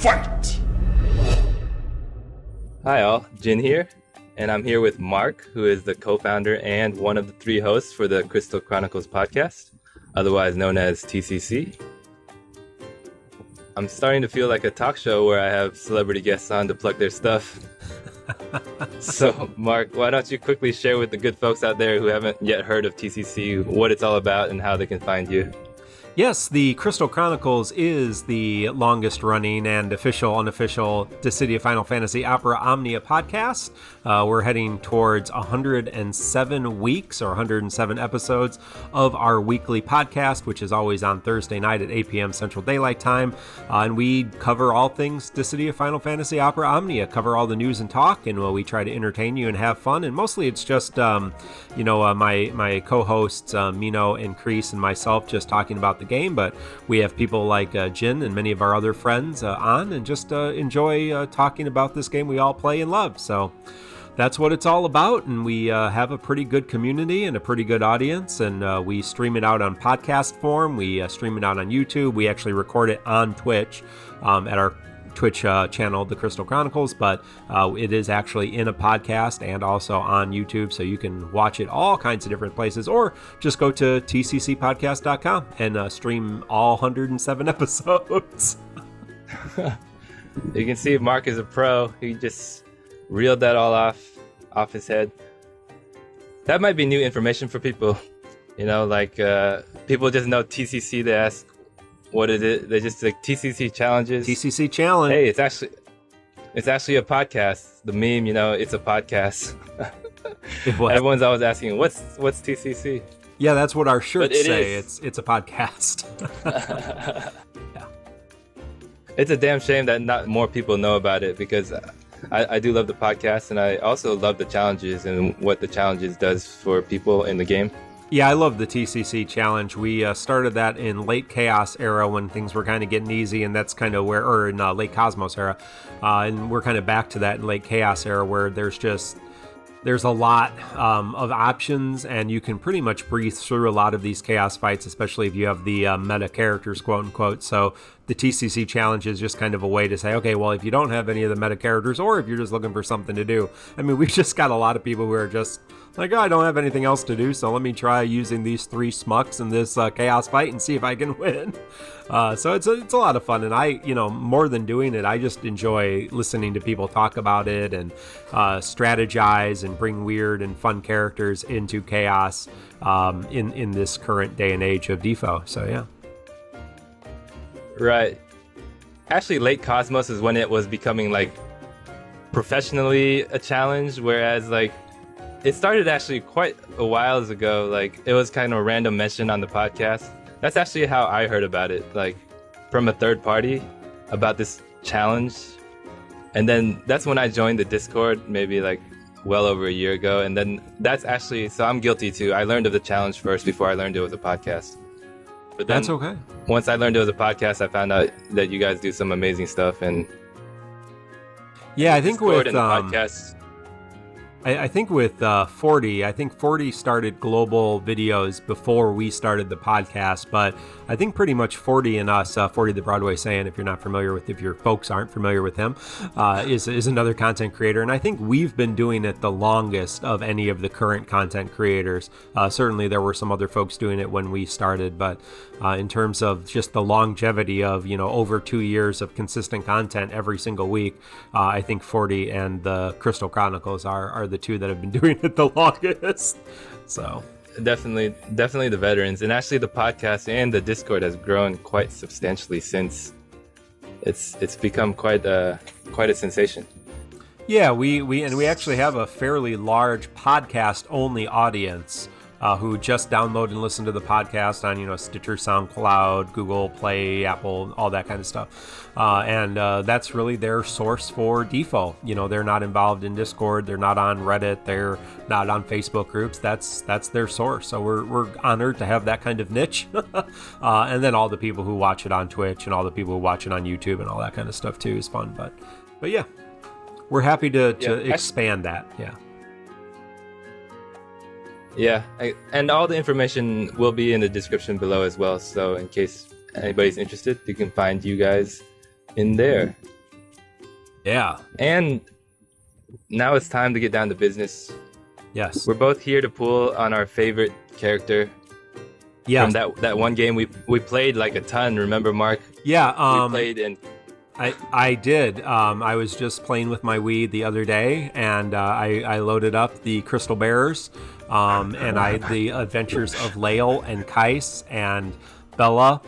Fight! Hi all, Jin here, and I'm here with Mark, who is the co-founder and one of the 3 hosts for the Crystal Chronicles Podcast, otherwise known as TCC. I'm starting to feel like a talk show where I have celebrity guests on to plug their stuff. So, Mark, why don't you quickly share with the good folks out there who haven't yet heard of TCC what it's all about and how they can find you? Yes, the Crystal Chronicles is the longest running and unofficial Dissidia Final Fantasy Opera Omnia podcast. We're heading towards 107 weeks or 107 episodes of our weekly podcast, which is always on Thursday night at 8 p.m. Central Daylight Time. And we cover all things Dissidia Final Fantasy Opera Omnia, cover all the news and talk, and we try to entertain you and have fun. And mostly it's just, my co-hosts, Mino and Keiss and myself just talking about the game, but we have people like Jin and many of our other friends on and just enjoy talking about this game we all play and love. So that's what it's all about, and we have a pretty good community and a pretty good audience, and we stream it out on podcast form. We stream it out on YouTube. We actually record it on Twitch at our Twitch channel, The Crystal Chronicles, but it is actually in a podcast and also on YouTube, so you can watch it all kinds of different places, or just go to tccpodcast.com and stream all 107 episodes. You can see Mark is a pro. He just reeled that all off his head. That might be new information for people. People just know TCC. They ask, what is it? They just like TCC challenges. TCC challenge. Hey, it's actually a podcast. The meme, it's a podcast. Everyone's always asking, what's TCC? Yeah, that's what our shirts say. It's a podcast. Yeah. It's a damn shame that not more people know about it, because I do love the podcast, and I also love the challenges and what the challenges does for people in the game. Yeah, I love the TCC challenge. We started that in late Chaos era when things were kind of getting easy, and that's kind of or in late Cosmos era. And we're kind of back to that in late Chaos era where there's a lot of options, and you can pretty much breathe through a lot of these Chaos fights, especially if you have the meta characters, quote unquote. So the TCC challenge is just kind of a way to say, okay, well, if you don't have any of the meta characters, or if you're just looking for something to do. I mean, we've just got a lot of people who are just like, oh, I don't have anything else to do, so let me try using these 3 smucks in this Chaos fight and see if I can win. So it's a lot of fun, and I, more than doing it, I just enjoy listening to people talk about it and strategize and bring weird and fun characters into Chaos in this current day and age of DFFOO. So yeah. Right. Actually, late Cosmos is when it was becoming like professionally a challenge, whereas it started actually quite a while ago. Like, it was kind of a random mention on the podcast. That's actually how I heard about it, from a third party about this challenge. And then that's when I joined the Discord, maybe well over a year ago. And then that's actually, so I'm guilty too. I learned of the challenge first before I learned it was a podcast. But then, that's okay. Once I learned it was a podcast, I found out that you guys do some amazing stuff. And yeah, I think with podcasts. I think with 40, I think 40 started global videos before we started the podcast, but I think pretty much 40 and us, 40 the Broadway Saiyan, if your folks aren't familiar with him, is another content creator. And I think we've been doing it the longest of any of the current content creators. Certainly there were some other folks doing it when we started, but in terms of just the longevity of, over 2 years of consistent content every single week, I think 40 and the Crystal Chronicles are the 2 that have been doing it the longest. So definitely the veterans. And actually the podcast and the Discord has grown quite substantially since it's become quite a sensation. Yeah, we actually have a fairly large podcast only audience who just download and listen to the podcast on, Stitcher, SoundCloud, Google Play, Apple, all that kind of stuff. And that's really their source for DFFOO. They're not involved in Discord. They're not on Reddit. They're not on Facebook groups. That's their source. So we're honored to have that kind of niche. And then all the people who watch it on Twitch and all the people who watch it on YouTube and all that kind of stuff too is fun. But yeah, we're happy to expand that. Yeah. Yeah, and all the information will be in the description below as well. So in case anybody's interested, you can find you guys in there. Yeah. And now it's time to get down to business. Yes. We're both here to pull on our favorite character. Yeah. From that one game we played like a ton. Remember, Mark? Yeah. We played in. I did. I was just playing with my Wii the other day, and I loaded up the Crystal Bearers, and the adventures of Lael and Keiss and Bella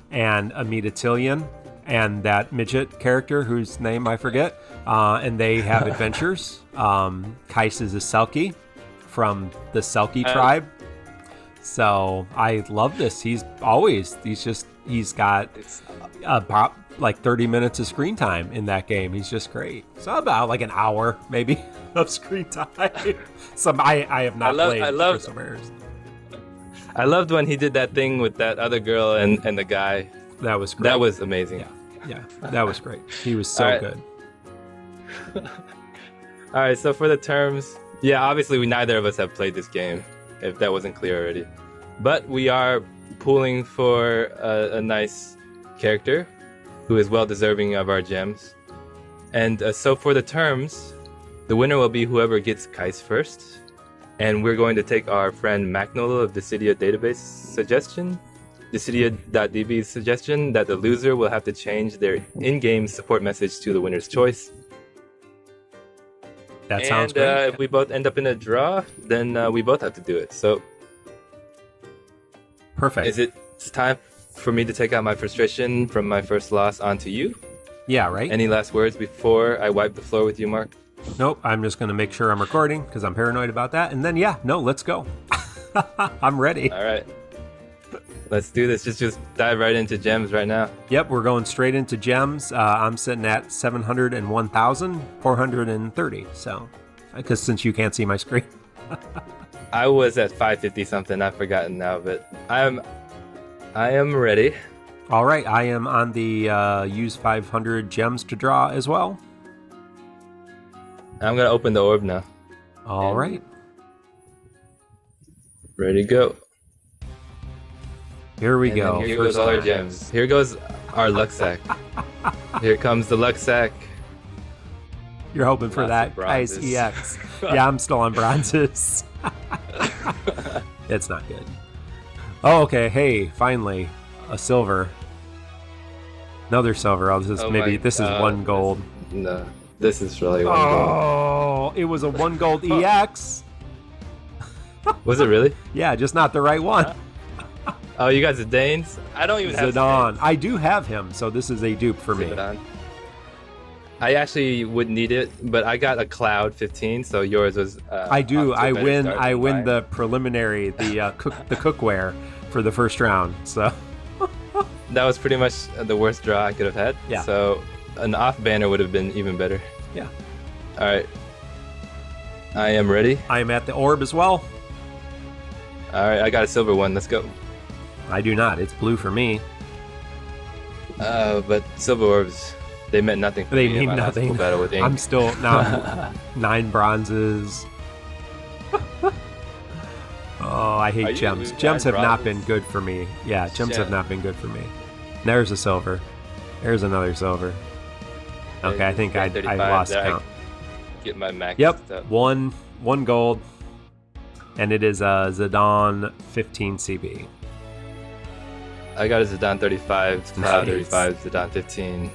and Amita Tillian and that midget character whose name I forget. And they have adventures. Keiss is a Selkie from the Selkie tribe. So I love this. He's got about like 30 minutes of screen time in that game. He's just great. So about like an hour maybe of screen time. I have not played Crystal Bearers. I loved when he did that thing with that other girl and the guy. That was great. That was amazing. Yeah, that was great. He was so good. All right, so for the terms, obviously neither of us have played this game, if that wasn't clear already. But we are pooling for a nice character who is well deserving of our gems. And so for the terms, the winner will be whoever gets Keiss first. And we're going to take our friend Macnol of Dissidia.db suggestion, Dissidia.db's suggestion, that the loser will have to change their in-game support message to the winner's choice. That sounds great. If we both end up in a draw, then we both have to do it. So, perfect. It's time for me to take out my frustration from my first loss onto you? Yeah, right. Any last words before I wipe the floor with you, Mark? Nope. I'm just going to make sure I'm recording because I'm paranoid about that. And then, let's go. I'm ready. All right. Let's do this. Just dive right into gems right now. Yep, we're going straight into gems. I'm sitting at 701,430. So, because since you can't see my screen. I was at 550 something. I've forgotten now, but I am ready. All right, I am on the use 500 gems to draw as well. I'm gonna open the orb now. All right. Ready to go. Here we go. Here goes all our gems. Here goes our luck sack. Here comes the luck sack. You're hoping for that Keiss EX. Yeah, I'm still on bronzes. It's not good. Oh, okay. Hey, finally, a silver. Another silver. This is one gold. No, this is really one gold. Oh, it was a 1 gold EX. Was it really? Yeah, just not the right one. Oh, you guys are Danes? I don't even have Zidane. I do have him, so this is a dupe for me. I actually would need it, but I got a Cloud 15, so yours was. I do. I win the preliminary, the cookware for the first round. So that was pretty much the worst draw I could have had. Yeah. So an off banner would have been even better. Yeah. All right. I am ready. I am at the orb as well. All right, I got a silver one. Let's go. I do not. It's blue for me. But silver orbs, they meant nothing for me. They mean nothing. Battle with ink. I'm still now 9 bronzes. Oh, I hate gems. Gems have not been good for me. Yeah, gems have not been good for me. There's a silver. There's another silver. Okay, I think I lost count. Get my max. Yep, one gold, and it is a Zidane 15 CB. I got a Zidane 35, Cloud 35, Zidane 15.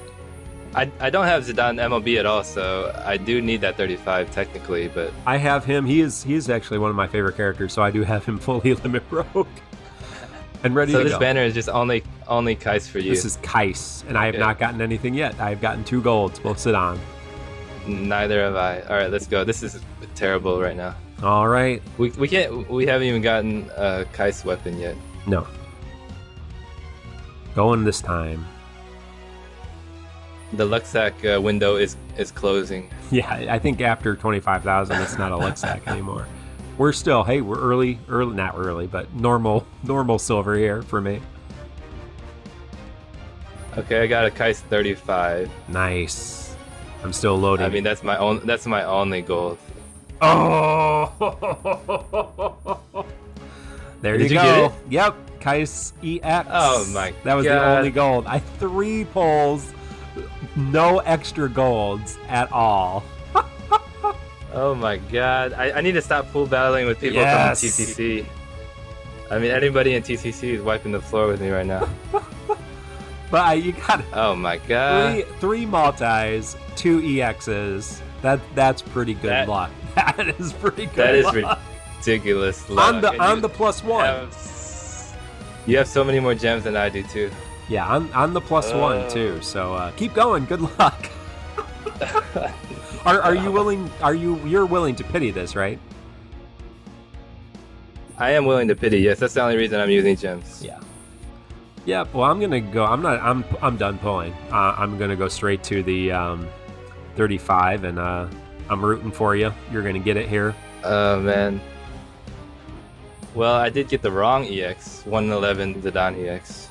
I don't have Zidane MLB at all, so I do need that 35 technically, but I have him. He is actually one of my favorite characters, so I do have him fully limit broke and ready to go. So this banner is just only Keiss for you. This is Keiss, and I have not gotten anything yet. I have gotten 2 golds, both Zidane. Neither have I. All right, let's go. This is terrible right now. All right. We haven't even gotten a Keiss weapon yet. No. Going this time. The luck sack window is closing. Yeah, I think after 25,000, it's not a luck sack anymore. We're early, not early, but normal silver here for me. Okay, I got a Keiss 35. Nice. I'm still loading. I mean, that's my only gold. Oh! There you go. Get it? Yep, Keiss EX. Oh my god. That was the only gold. I 3 pulls No extra golds at all. Oh my god. I need to stop pool battling with people Yes. from TCC. I mean, anybody in TCC is wiping the floor with me right now. But you got Oh my god. three multis, 2 EXs. That's pretty good luck. That is pretty good. That is luck. ridiculous luck. on the +1. You have so many more gems than I do too. Yeah, on the +1 too. So keep going. Good luck. Are you willing? You're willing to pity this, right? I am willing to pity. Yes, that's the only reason I'm using gems. Yeah. Yeah. Well, I'm gonna go. I'm done pulling. I'm gonna go straight to the 35, and I'm rooting for you. You're gonna get it here. Oh man. Well, I did get the wrong EX, 111 Zidane EX.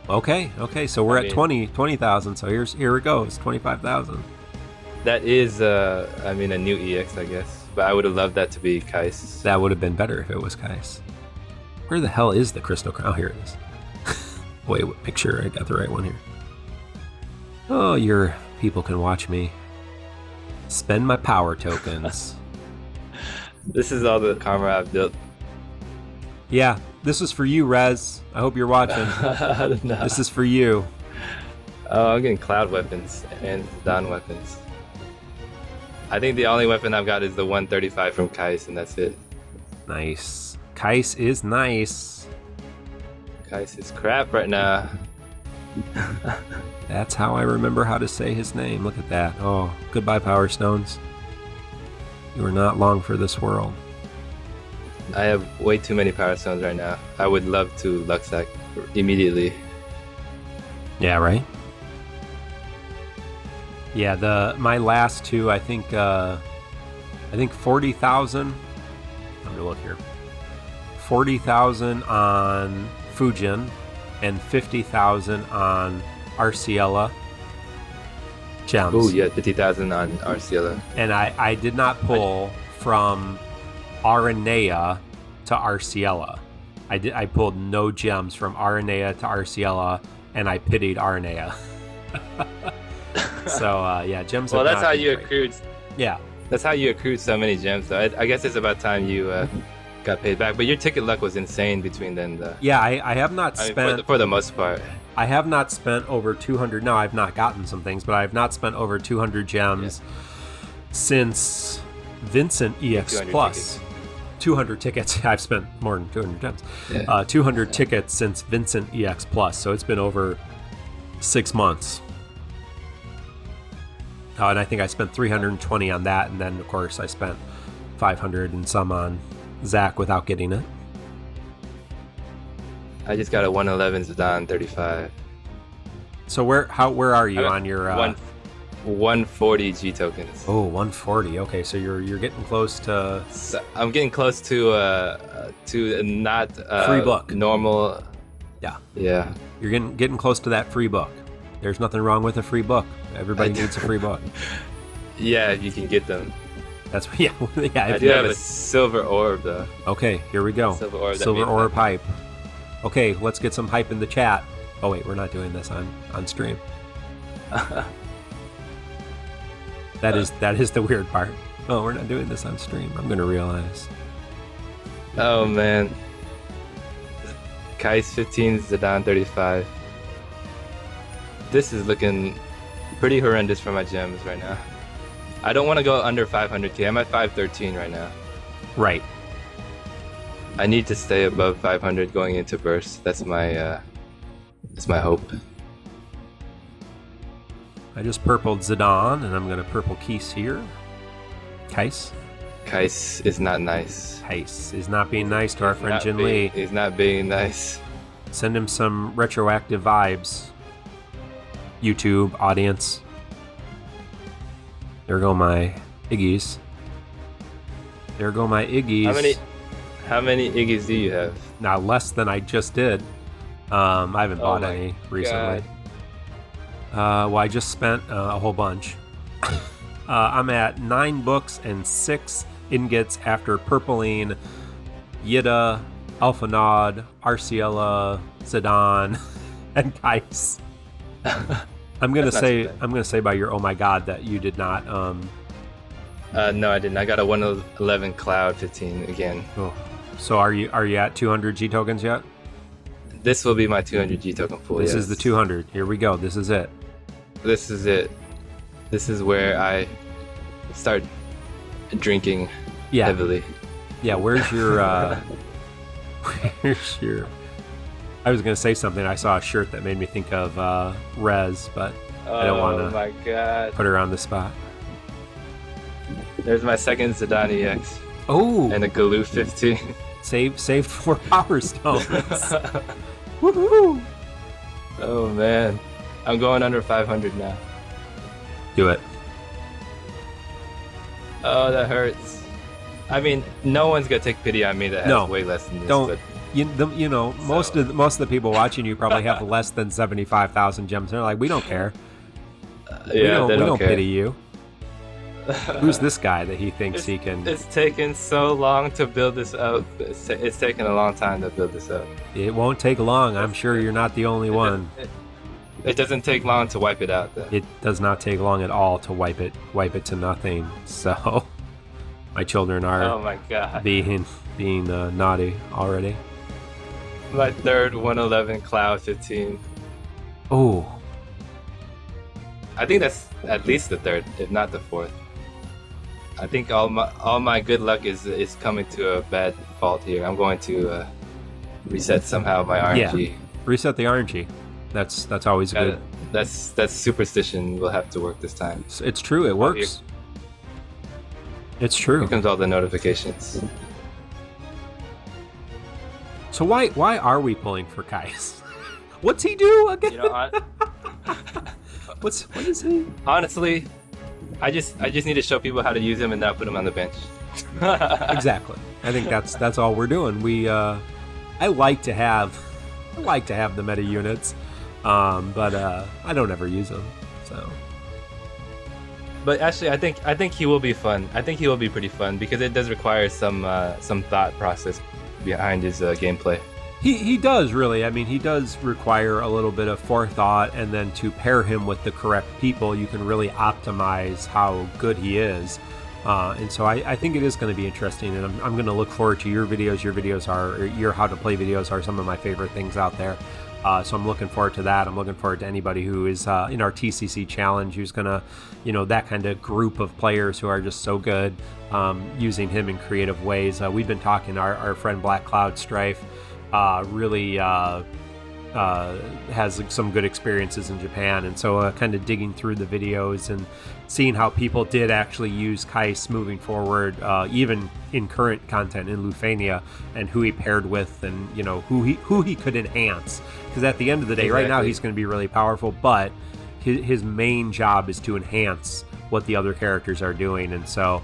Okay. So we're at 20,000. So here it goes. 25,000. That is, a new EX, I guess. But I would have loved that to be Keiss. That would have been better if it was Keiss. Where the hell is the Crystal Crown? Oh, here it is. Wait, make sure I got the right one here. Oh, your people can watch me spend my power tokens. This is all the karma I've built. Yeah, this is for you, Rez. I hope you're watching. No. This is for you. Oh, I'm getting cloud weapons and Zidane weapons. I think the only weapon I've got is the 135 from Keiss, and that's it. Nice. Keiss is nice. Keiss is crap right now. That's how I remember how to say his name. Look at that. Oh, goodbye, Power Stones. You are not long for this world. I have way too many power stones right now. I would love to Luxac immediately. Yeah, right? Yeah, my last two, I think 40,000. Let me look here. 40,000 on Fujin and 50,000 on Arciela gems. Oh, yeah, 50,000 on Arciela. And I did not pull from Aranea to Arciela. I pulled no gems from Aranea to Arciela, and I pitied Aranea. So yeah, gems. Well, have that's not how been you great. accrued. Yeah, That's how you accrued so many gems. So I guess it's about time you got paid back. But your ticket luck was insane between then. yeah. I have not spent for the most part. I have not spent over 200. No, I've not gotten some things, but I have not spent over 200 gems since Vincent EX 200 Plus. tickets. 200 tickets. I've spent more than 200 gems. Yeah. 200 tickets since Vincent EX Plus. So it's been over 6 months. And I think I spent 320 on that, and then of course I spent 500 and some on Zach without getting it. I just got a 111 Zidane 35. So where are you on your 140 G tokens? Oh, 140. Okay, so you're getting close to So I'm getting close to not free book. Normal. Yeah. Yeah. You're getting close to that free book. There's nothing wrong with a free book. Everybody needs a free book. Yeah, if you can get them. That's yeah. I do have a silver orb though. Okay, here we go. Silver orb. Silver orb hype. Okay, let's get some hype in the chat. Oh wait, we're not doing this on stream. That is the weird part. Oh, we're not doing this on stream. I'm gonna realize. Oh man. Keiss 15, Zidane 35. This is looking pretty horrendous for my gems right now. I don't want to go under 500k. I'm at 513 right now. Right. I need to stay above 500 going into burst. That's my hope. I just purpled Zidane, and I'm gonna purple Keiss here. Keiss. Keiss is not nice. Keiss is not being nice to our friend Jin Lee. He's not being nice. Send him some retroactive vibes. YouTube audience. There go my Iggies. There go my Iggies. How many Iggies do you have? Now less than I just did. I haven't bought my any recently. God. Well, I just spent a whole bunch. I'm at 9 books and 6 ingots after purpling Yida, Alphanod, Arciela, Zidane, and Keiss. I'm gonna That's not too say by your oh my god that you did not. No, I didn't. I got a 111 Cloud 15 again. Oh. So are you at 200 G tokens yet? This will be my 200 G token pool. This is the 200. Here we go. This is it. This is it. This is where I start drinking heavily. Yeah, where's your where's your I was gonna say something. I saw a shirt that made me think of Rez, but I don't want to put her on the spot. There's my second Zidane EX. Oh, and a Galoo 15. Saved 4 Power Stones. Woohoo! Oh man, I'm going under 500 now. Do it. Oh, that hurts. I mean, no one's gonna take pity on me that has way less than this. Don't. But, most of the people watching you probably have less than 75,000 gems. They're like, we don't care. We don't pity you. Who's this guy that he thinks he can? It's taken so long to build this up. It's taken a long time to build this up. It won't take long. I'm sure you're not the only one. It doesn't take long to wipe it out, though. It does not take long at all to wipe it to nothing. So, my children are being naughty already. My third 111 Cloud 15. Oh. I think that's at least the third, if not the fourth. I think all my good luck is coming to a bad fault here. I'm going to reset somehow my RNG. Yeah. Reset the RNG. That's always good. That's superstition will have to work this time. It's true. It works. It's true. Here comes all the notifications. So why are we pulling for Keiss? What's he do again? What is he? Honestly, I just need to show people how to use him and not put him on the bench. Exactly. I think that's all we're doing. I like to have the meta units, but I don't ever use them. So. But actually, I think he will be fun. I think he will be pretty fun because it does require some thought process behind his gameplay. He does really. I mean, he does require a little bit of forethought, and then to pair him with the correct people, you can really optimize how good he is. And so I think it is going to be interesting, and I'm going to look forward to your videos. Your how to play videos are some of my favorite things out there. So I'm looking forward to that. I'm looking forward to anybody who is in our TCC challenge, who's going to, that kind of group of players who are just so good, using him in creative ways. We've been talking, our friend Black Cloud Strife really has some good experiences in Japan, and so kind of digging through the videos and seeing how people did actually use Keiss moving forward, even in current content in Lufania, and who he paired with, and who he could enhance. Because at the end of the day, right now he's going to be really powerful, but his main job is to enhance what the other characters are doing, and so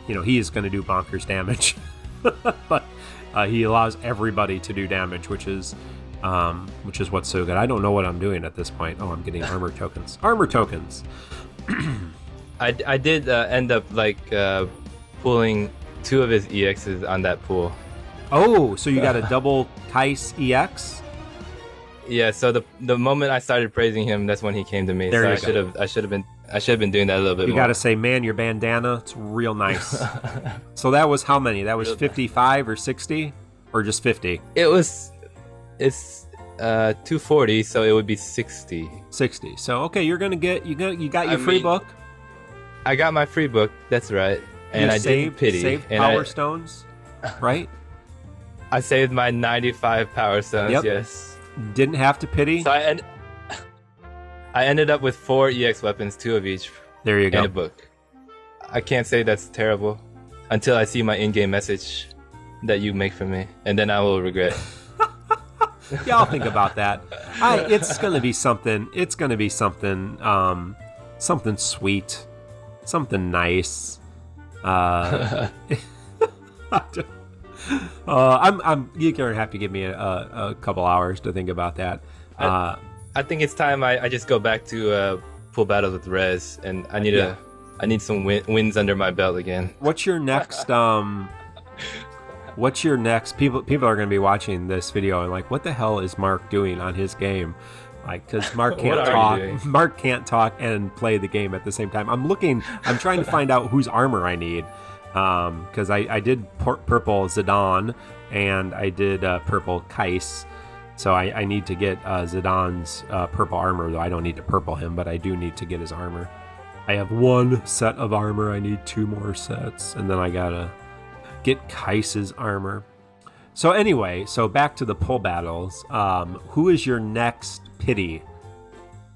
he is going to do bonkers damage, but he allows everybody to do damage, which is what's so good. I don't know what I'm doing at this point. Oh, I'm getting armor tokens. Armor tokens. I did end up pulling 2 of his EXs on that pool. Oh, so you got a double Keiss EX? Yeah. So the moment I started praising him, that's when he came to me. There so I should have been doing that a little bit more. You got to say, man, your bandana, it's real nice. So that was how many? That was 55 or 60 or just 50? It's 240, so it would be 60. 60. So okay, you got your free book. I got my free book. That's right. And I didn't pity. Saved power stones, right? I saved my 95 power stones. Yep. Yes. Didn't have to pity. So I ended up with 4 EX weapons, 2 of each. There you go. And a book. I can't say that's terrible until I see my in-game message that you make for me, and then I will regret. Yeah, I'll think about that. It's gonna be something. It's gonna be something. Something sweet, something nice. You're gonna have to give me a couple hours to think about that. I think it's time I just go back to full battles with Rez, and I need some wins under my belt again. What's your next? What's your next? People are going to be watching this video and like, what the hell is Mark doing on his game? because Mark What can't are you talk. doing? Mark can't talk and play the game at the same time. I'm trying to find out whose armor I need, because I did purple Zidane and I did purple Keiss. So I need to get Zidane's purple armor, though I don't need to purple him, but I do need to get his armor. I have 1 set of armor. I need 2 more sets, and then I gotta get Keiss's armor. So anyway, back to the pull battles. Who is your next pity?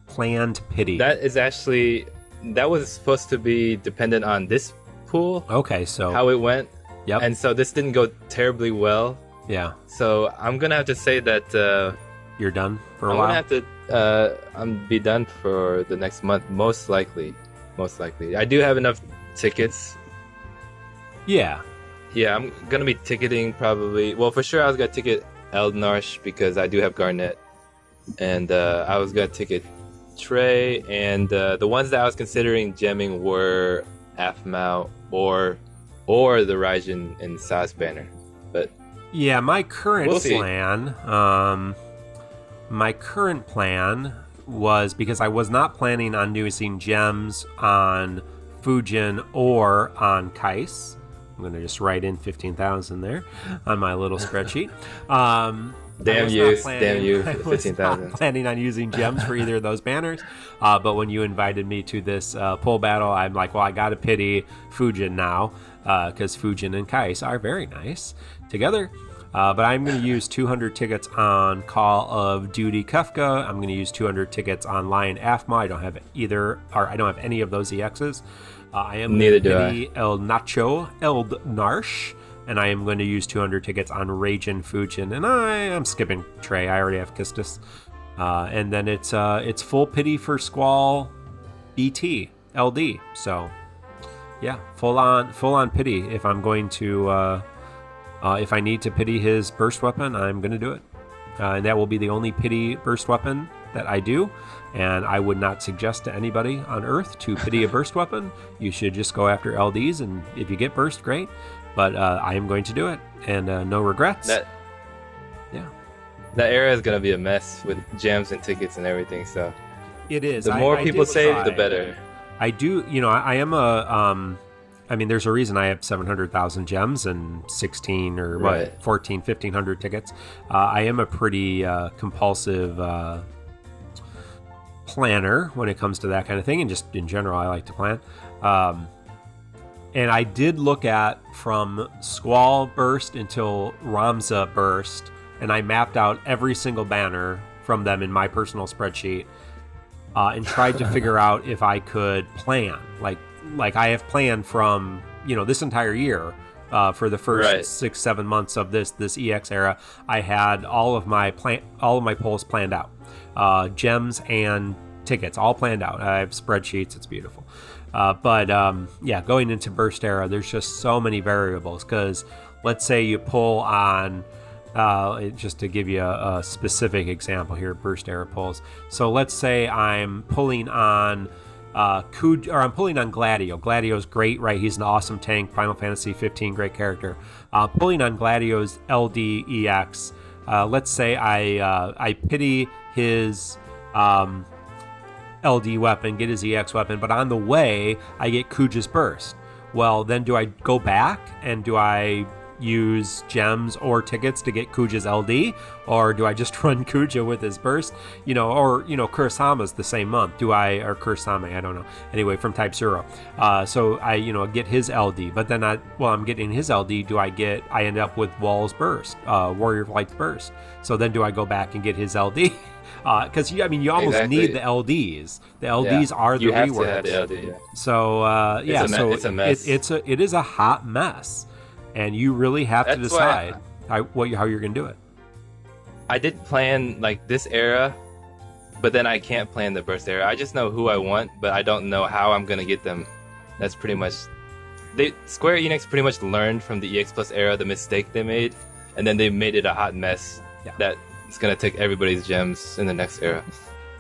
Planned pity. That was supposed to be dependent on this pool. Okay, so how it went. Yep. And so this didn't go terribly well. Yeah. So I'm gonna have to say that you're done for a while. I'm gonna have to be done for the next month, most likely. I do have enough tickets. Yeah. Yeah, I'm gonna be ticketing probably. Well, for sure, I was gonna ticket Eldnarsh because I do have Garnet, and I was gonna ticket Trey, and the ones that I was considering gemming were Aphmau or the Raijin and Saz banner, but. Yeah, my current We'll see. plan. My current plan was, because I was not planning on using gems on Fujin or on Keiss. I'm going to just write in 15,000 there on my little spreadsheet. Damn you, 15,000. 15,000. Planning on using gems for either of those banners, but when you invited me to this pull battle, I'm like, well, I got to pity Fujin now, because Fujin and Keiss are very nice together. But I'm going to use 200 tickets on Call of Duty Kefka. I'm going to use 200 tickets on Lion Aphmau. I don't have I don't have any of those EXs. I am Neither do pity Eldnarsh, and I am going to use 200 tickets on Raijin Fujin, and I am skipping Trey. I already have Kistis. And then it's full pity for Squall BT LD. So yeah, full on pity. If I'm going to if I need to pity his burst weapon, I'm going to do it. And that will be the only pity burst weapon that I do. And I would not suggest to anybody on Earth to pity a burst weapon. You should just go after LDs, and if you get burst, great. But I am going to do it, and no regrets. That era is going to be a mess with gems and tickets and everything. So it is. The more people save, the better. I do. I am a. I mean, there's a reason I have 700,000 gems and 16 or Right. 14, 1,500 tickets. I am a pretty compulsive planner when it comes to that kind of thing, and just in general, I like to plan. And I did look at from Squall Burst until Ramza Burst, and I mapped out every single banner from them in my personal spreadsheet, and tried to figure out if I could plan. Like I have planned from, this entire year, for the first 6-7 months of this EX era. I had all of my polls planned out, gems and tickets all planned out. I have spreadsheets. It's beautiful. But going into burst era, there's just so many variables, because let's say you pull on, just to give you a specific example here, burst era pulls. So let's say I'm pulling on I'm pulling on Gladio. Gladio's great, right? He's an awesome tank. Final Fantasy 15, great character. Pulling on Gladio's LD EX. Let's say I pity his LD weapon, get his EX weapon, but on the way I get Kuja's burst. Well, then do I go back and do I use gems or tickets to get Kuja's LD, or do I just run Kuja with his burst? Kurosama's the same month. Or Kurosame, I don't know. Anyway, from Type 0. So I, get his LD, but then I'm getting his LD, I end up with Wall's burst, Warrior of Light's burst. So then do I go back and get his LD? Because you almost need the LDs. The LDs are the reworks. You have to have the LD, yeah. So it's a mess. It is a hot mess. And you really have to decide how you're going to do it. I did plan this era, but then I can't plan the burst era. I just know who I want, but I don't know how I'm going to get them. That's pretty much... Square Enix pretty much learned from the EX Plus era the mistake they made, and then they made it a hot mess that it's going to take everybody's gems in the next era.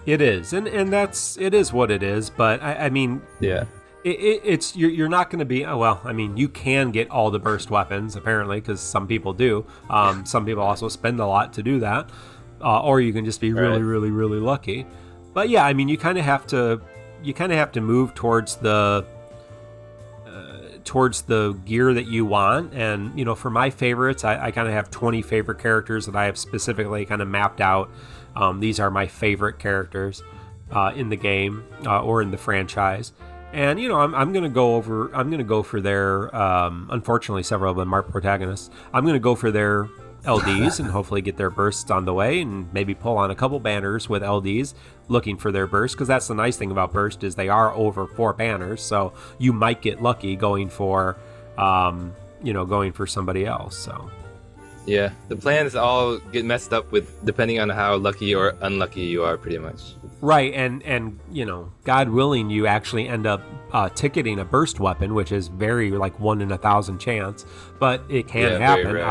It is, and it is what it is, but I mean... Yeah. It's you're not going to be you can get all the burst weapons apparently, because some people do. Some people also spend a lot to do that, or you can just be really, Right. really, really lucky. But yeah, I mean, you kind of have to move towards the gear that you want. And you know, for my favorites, I kind of have 20 favorite characters that I have specifically kind of mapped out. These are my favorite characters in the game or in the franchise. And you know, I'm gonna go for their unfortunately several of them are protagonists. I'm gonna go for their LDs and hopefully get their bursts on the way, and maybe pull on a couple banners with LDs looking for their burst, because that's the nice thing about burst is they are over 4 banners, so you might get lucky going for somebody else. So Yeah, the plans all get messed up with depending on how lucky or unlucky you are, pretty much. right, and you know, God willing, you actually end up ticketing a burst weapon, which is very like 1 in 1,000 chance, but it can Yeah, very happen, rare.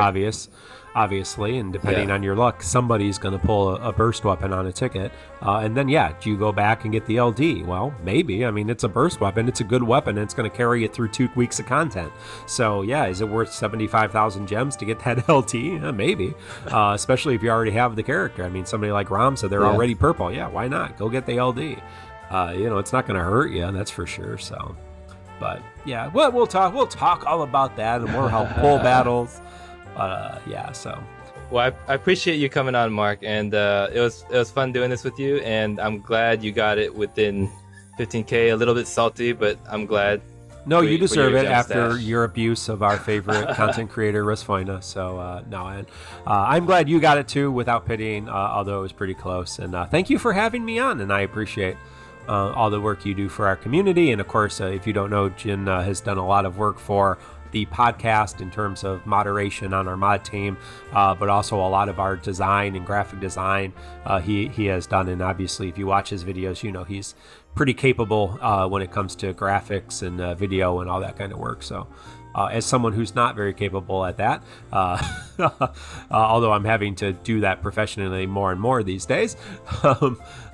obviously, and depending Yeah. on your luck, somebody's going to pull a burst weapon on a ticket, and then do you go back and get the LD? Well, maybe. I mean, it's a burst weapon, it's a good weapon, and it's going to carry you through 2 weeks of content. So yeah, is it worth 75,000 gems to get that LT? Yeah, maybe, especially if you already have the character. I mean, somebody like Rom said they're Yeah. already purple. Yeah, why not? Go get the LD. You know, it's not going to hurt you, that's for sure. So, but yeah, well, we'll talk all about that and more how pull battles. So Well, I appreciate you coming on, Mark, and it was fun doing this with you, and I'm glad you got it within 15K. A little bit salty, but I'm glad. no, you for deserve your it gem after stash. your abuse of our favorite content creator, Rusfoina. So no, and I'm glad you got it too without pitying, although it was pretty close. And thank you for having me on, and I appreciate all the work you do for our community. And of course, if you don't know, Jin has done a lot of work for the podcast in terms of moderation on our mod team, but also a lot of our design and graphic design he has done. And obviously, if you watch his videos, you know he's pretty capable when it comes to graphics and video and all that kind of work. So as someone who's not very capable at that, although I'm having to do that professionally more and more these days,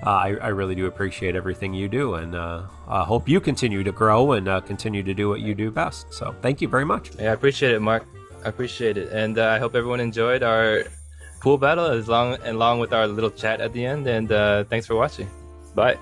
I really do appreciate everything you do, and I hope you continue to grow and continue to do what you do best. So thank you very much. Yeah, I appreciate it, Mark. I appreciate it, and I hope everyone enjoyed our pool battle along with our little chat at the end. And thanks for watching. Bye.